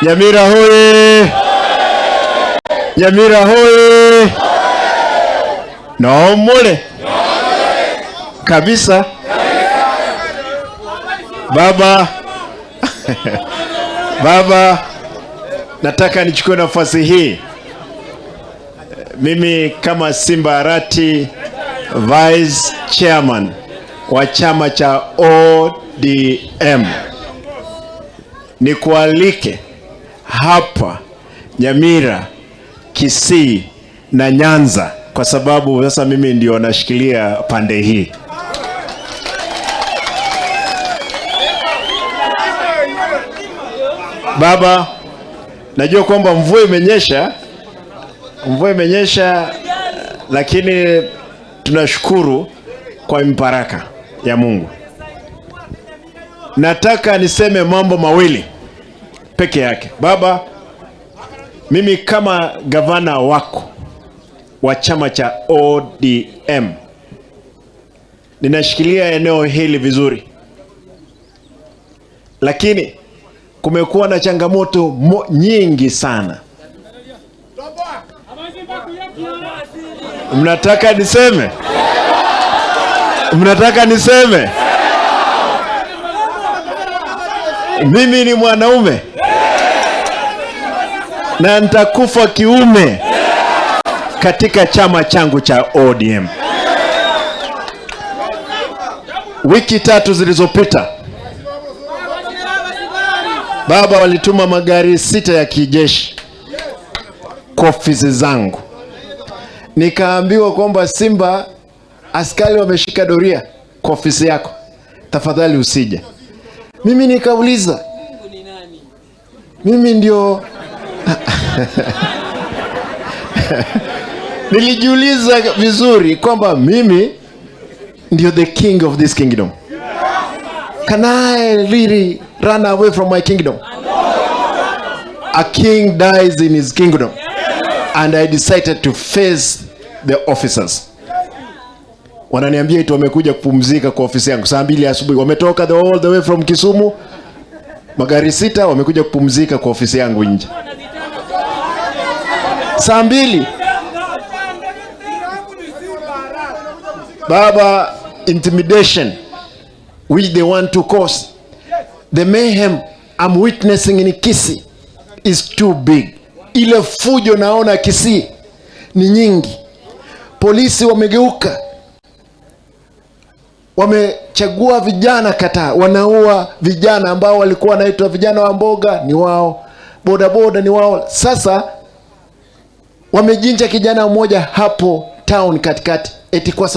Nyamira hoye! Nyamira hoye! Naomole kabisa baba. Baba, nataka nichukue nafasi hii mimi kama Simba Arati, Vice Chairman wa chama cha ODM, nikualike hapa Nyamira, Kisii na Nyanza, kwa sababu sasa mimi ndio nashikilia pande hii. Baba, najua kwamba mvua imenyesha, lakini tunashukuru kwa mbaraka ya Mungu. Nataka niseme mambo mawili peke yake. Baba, mimi kama gavana wako wa chama cha ODM ninashikilia eneo hili vizuri, lakini kumekuwa na changamoto nyingi sana. Mnataka niseme? Mnataka niseme? Mimi ni mwanaume na nitakufa kiume katika chama changu cha ODM. Wiki 3 zilizopita baba walituma magari 6 ya kijeshi kwa ofisi zangu. Nikaambiwa kwamba Simba, askari wameshika doria kwa ofisi yako, tafadhali usije. Mimi nikauliza, mimi ndio nilijiuliza vizuri kwamba mimi ndio the king of this kingdom. Can I really run away from my kingdom? A king dies in his kingdom. And I decided to face the officers. Wananiambia eti wamekuja kupumzika kwa ofisi yangu saa 2 asubuhi. Wametoka all the way from Kisumu, magari 6 wamekuja kupumzika kwa ofisi yangu nje saa 2. Baba, intimidation which they want to cause, the mayhem I'm witnessing in Kisii is too big. Ile fujo naona Kisii ni nyingi. Polisi wamegeuka, wamechagua vijana kata, wanaua vijana ambao walikuwa wanaitwa vijana wa mboga, ni wao. Bodaboda ni wao. Sasa wamejinja kijana mmoja hapo town katikati eti kwa